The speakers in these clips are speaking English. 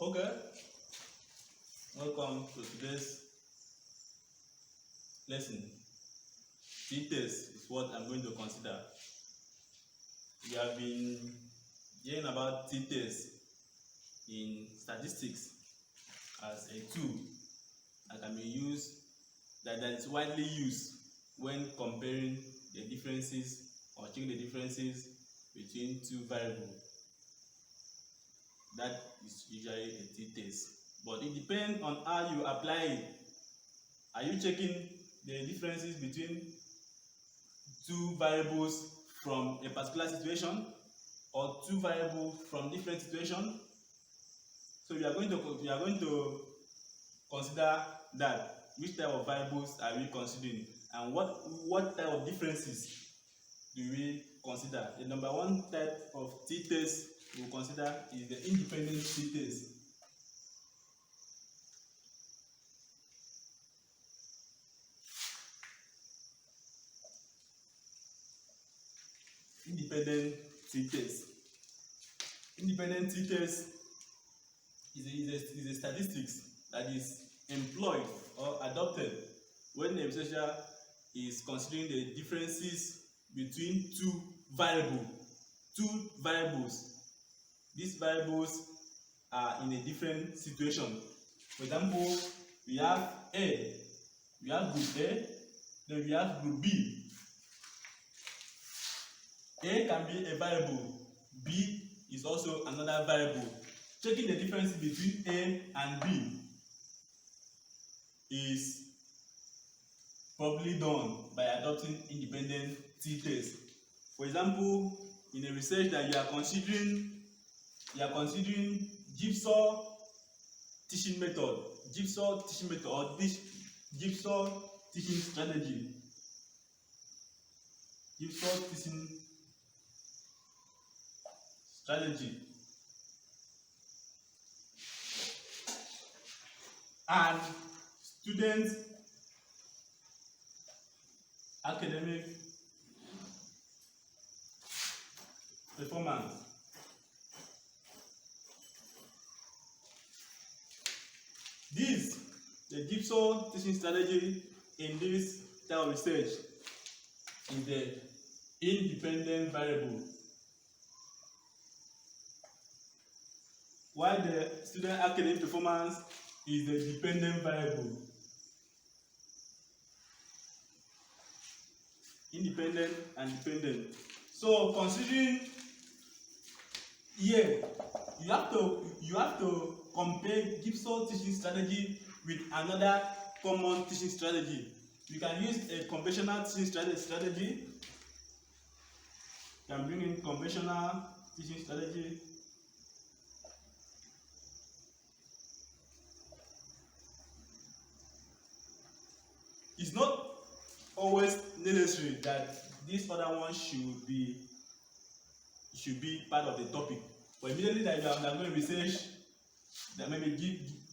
Okay, welcome to today's lesson. T-test is what I'm going to consider. We have been hearing about t-test in statistics as a tool that can be used, that is widely used when comparing the differences or checking the differences between two variables. That is usually a t-test, but it depends on how you apply it. Are you checking the differences between two variables from a particular situation or two variables from different situations? So we are going to consider that, which type of variables are we considering, and what type of differences do we consider. The number one type of t-test we will consider is the independent t-test. Independent t-test. Independent t-test is a statistics that is employed or adopted when the researcher is considering the differences between two variables. These variables are in a different situation. For example, we have A, we have group A, then we have group B. A can be a variable, B is also another variable. Checking the difference between A and B is probably done by adopting independent t-test. For example, in a research that you are considering jigsaw teaching method or jigsaw teaching strategy. And students' academic performance. The jigsaw teaching strategy in this type of research is the independent variable, while the student academic performance is the dependent variable. Independent and dependent. So considering here, you have to compare jigsaw teaching strategy with another common teaching strategy. You can use a conventional teaching strategy. You can bring in conventional teaching strategy. It's not always necessary that this other one should be part of the topic, but immediately that you are undergoing research, that maybe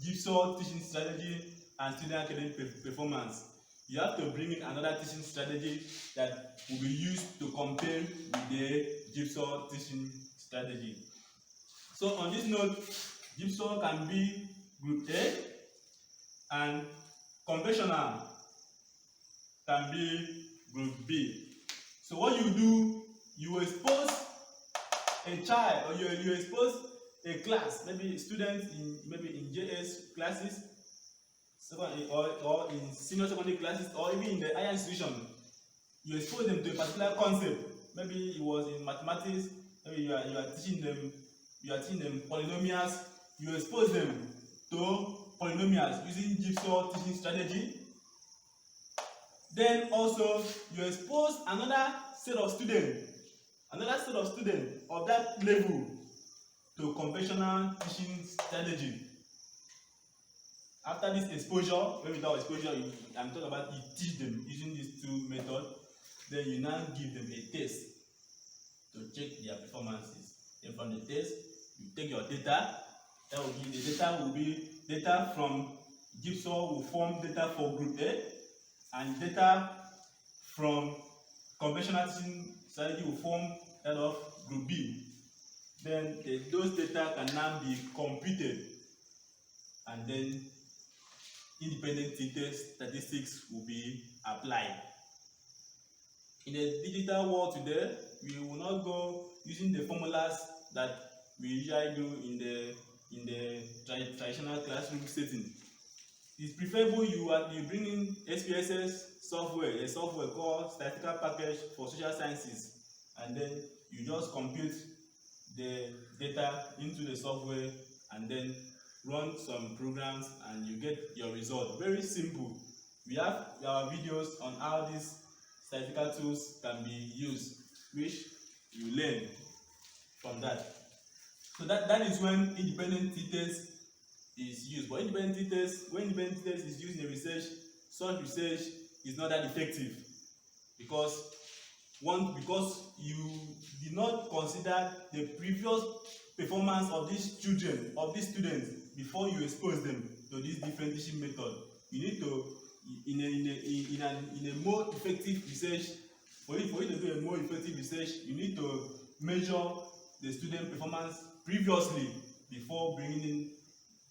jigsaw teaching strategy and student academic performance, you have to bring in another teaching strategy that will be used to compare with the jigsaw teaching strategy. So on this note, jigsaw can be group A and conventional can be group B. So what you do, you expose a child or you expose a class, maybe students in JS classes, or in senior secondary classes, or even in the higher institution. You expose them to a particular concept. Maybe it was in mathematics. Maybe you are teaching them polynomials. You expose them to polynomials using jigsaw teaching strategy. Then also you expose another set of students of that level to conventional teaching strategy. After this exposure, maybe without exposure, I'm talking about you teach them using these two methods. Then you now give them a test to check their performances. Then from the test, you take your data. That will give the data will be data from jigsaw will form data for group A, and data from conventional teaching strategy will form that of group B. Then those data can now be computed and then independent statistics will be applied. In the digital world today, we will not go using the formulas that we usually do in the traditional classroom setting. It's preferable you bring in SPSS software, a software called Statistical Package for Social Sciences, and then you just compute the data into the software and then run some programs and you get your result. Very simple. We have our videos on how these statistical tools can be used, which you learn from that. So that is when independent t-test is used. But when independent t-test is used in a research, such research is not that effective because you did not consider the previous performance of these children, of these students, before you expose them to this different teaching method. You need to, in a more effective research, for you to do a more effective research, you need to measure the student performance previously before bringing in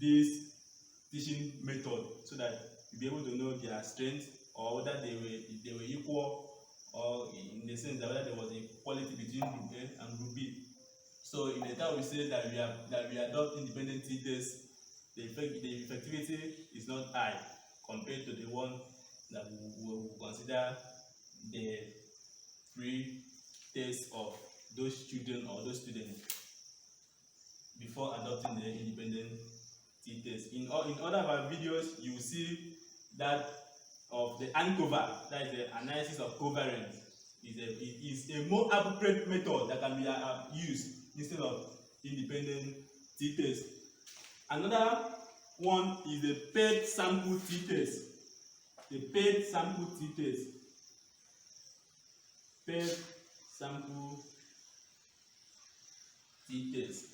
this teaching method, so that you'll be able to know their strength, or whether they were equal, or in the sense that whether there was equality between group A and group B. So in the time we say that we adopt independent t-test, the effectivity is not high compared to the one that we will consider the pre-test of those children or those students before adopting the independent t-test. In other of our videos, you will see that of the ANCOVA, that is the analysis of covariance, is a more appropriate method that can be used instead of independent t-test. Another one is the paired sample t-test. The paired sample t-test. Paired sample t-test.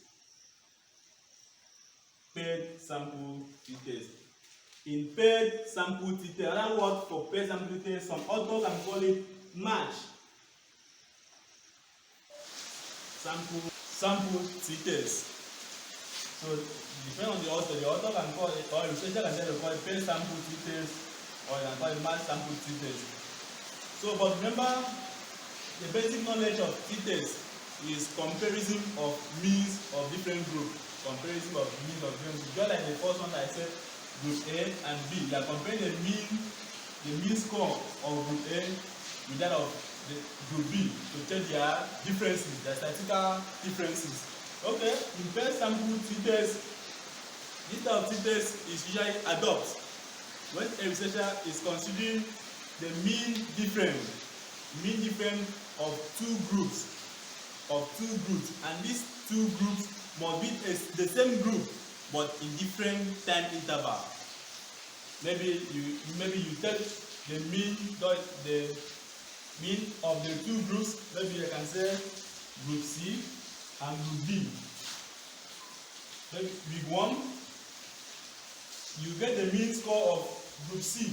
Paired sample t-test. In paired sample t-test, another word for paired sample t-test, some authors can call it match sample t-test. So depending on the author can call it, or researcher can either call it paired sample t-test, or you can call it match sample t-test. So, but remember, the basic knowledge of t-test is comparison of means of different groups. Comparison of means of different groups. Just like the first one that I said, group A and B. You are comparing the mean score of group A with that of the group B to check their differences, their statistical differences. Okay, in paired sample t-test, this type of t-test is usually adopted when a researcher is considering the mean difference of two groups, and these two groups must be the same group but in different time interval. Maybe you take the mean of the two groups. Maybe you can say group C and group B. Maybe big one, you get the mean score of group C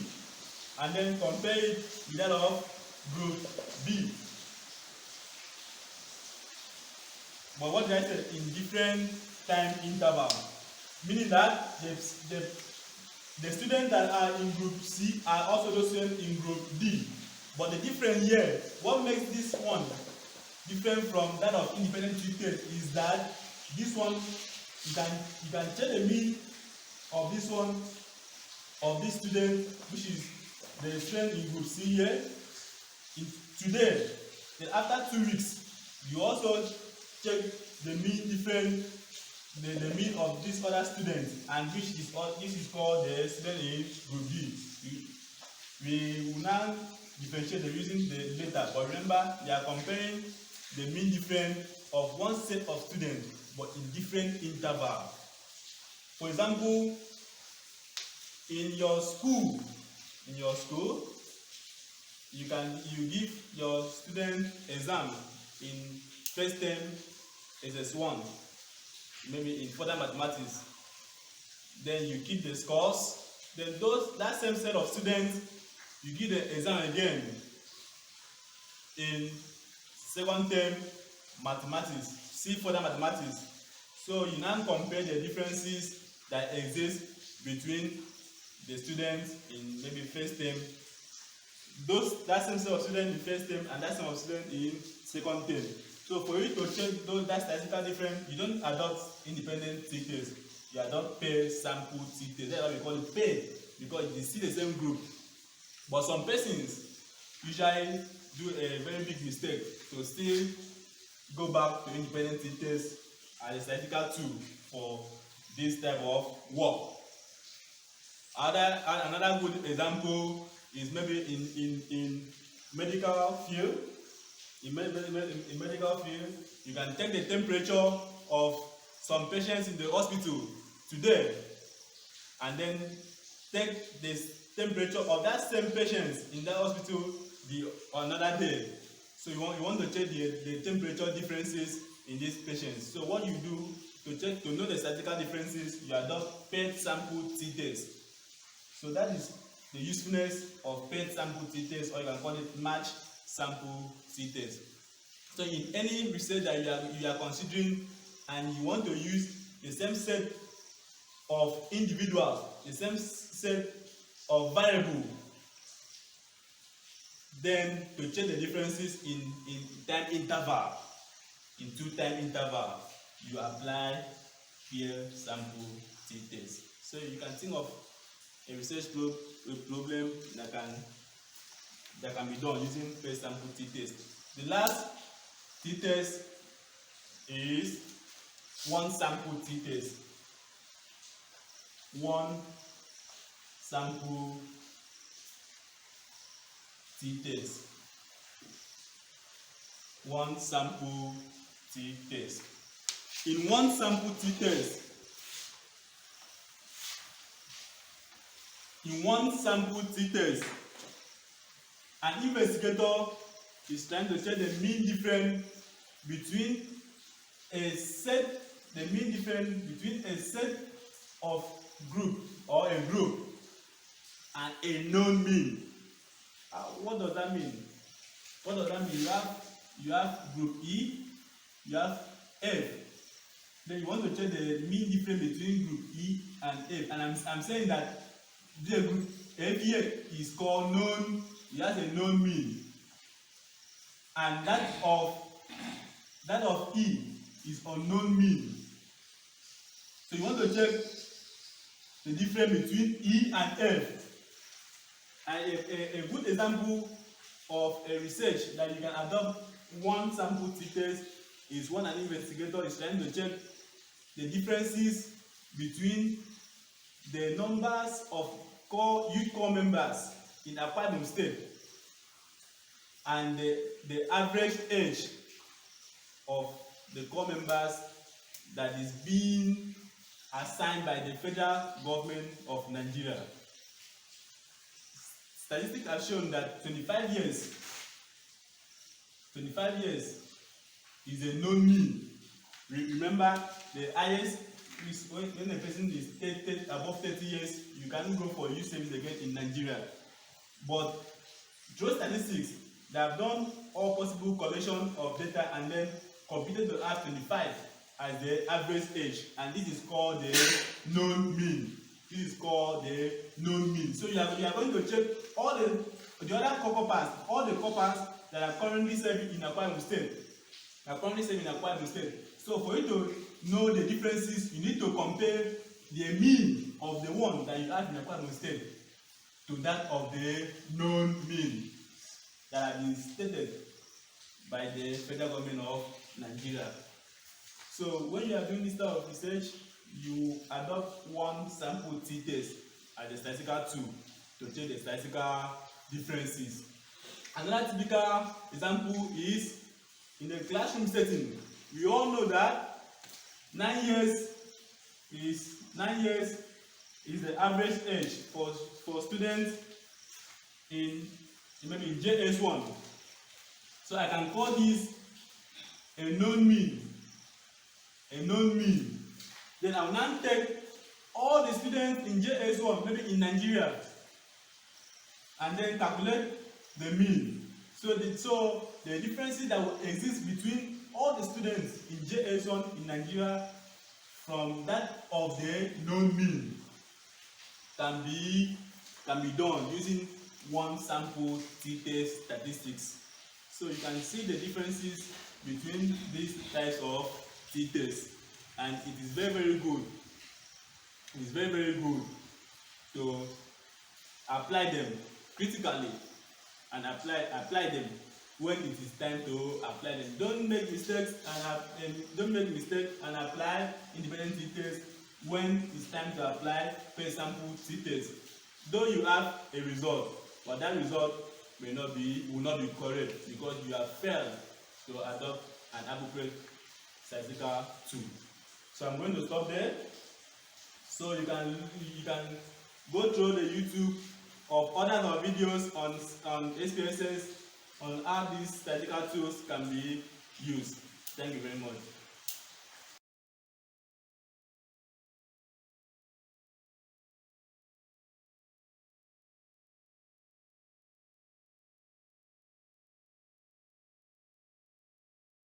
and then compare it with that of group B. But what did I say? In different time interval, meaning that the students that are in group C are also those students in group D. But the difference here, what makes this one different from that of independent t-test is that this one, you can check the mean of this one, of this student, which is the student in group C here, today. Then after 2 weeks, you also check the mean the mean of this other student, and this is called the student in group D. We will now differentiate them using the data, but remember, they are comparing the mean difference of one set of students but in different interval. For example, in your school, you give your student exam in first term SS1, maybe in further mathematics. Then you keep the scores. Then that same set of students, you give the exam again in second term mathematics, further mathematics. So you now compare the differences that exist between the students in maybe first term, that same set of students in first term and that same of students in second term. So for you to check that statistical difference, you don't adopt independent t-test, you adopt pair sample t-test. That's why we call it pair, because you see the same group. But some persons usually do a very big mistake to still go back to independent t-test as a statistical tool for this type of work. Another good example is maybe in medical field. In medical field, you can take the temperature of some patients in the hospital today, and then take the temperature of that same patients in that hospital another day. So you want to check the temperature differences in these patients. So what you do to know the statistical differences, you adopt paired sample t-test. So that is the usefulness of paired sample t-test, or you can call it match sample t-test. So in any research that you are considering and you want to use the same set of individuals, the same set of variables, then to check the differences in time interval, in 2 time interval, you apply paired sample t-test. So you can think of a research problem that can be done using paired sample t-test. The last t-test is one sample t-test. One sample t-test. One sample t-test. In one sample t-test, an investigator is trying to check the mean difference between a set of group or a group and a known mean. What does that mean? You have group E, you have F. Then you want to check the mean difference between group E and F. And I'm saying that the group F here is called known. It has a known mean. And that of E is unknown mean. So you want to check the difference between E and F. And a good example of a research that you can adopt one sample t-test is when an investigator is trying to check the differences between the numbers of youth corps members in Akwa Ibom State and the average age of the corps members that is being assigned by the federal government of Nigeria. Statistics have shown that 25 years is a known mean. Remember, the highest is when a person is above 30 years, you can't go for youth service again in Nigeria. But through statistics, they have done all possible collection of data and then computed to have 25 as the average age, and this is called the known mean. So you are going to check all the other corpers, all the corpers that are currently serving in Akwa Ibom State. So for you to know the differences, you need to compare the mean of the one that you have in Akwa Ibom State to that of the known mean that have been stated by the federal government of Nigeria. So when you are doing this type of research, you adopt one sample t-test as a statistical tool to check the statistical differences. Another typical example is in the classroom setting. We all know that 9 years is the average age for students in maybe in JS1. So I can call this a known mean. Then I will now take all the students in JS1, maybe in Nigeria, and then calculate the mean. So the differences that will exist between all the students in JS1 in Nigeria from that of the known mean. can be done using one sample t-test statistics. So you can see the differences between these types of t-tests, and it is very good. It is very good to apply them critically and apply them when it is time to apply them. Don't make mistakes and apply independent t-test when it's time to apply per sample t-test. Though you have a result, but that result will not be correct because you have failed to adopt an appropriate statistical tool. So I'm going to stop there. So you can go through the YouTube of other videos on SPSS on how these statistical tools can be used. Thank you very much.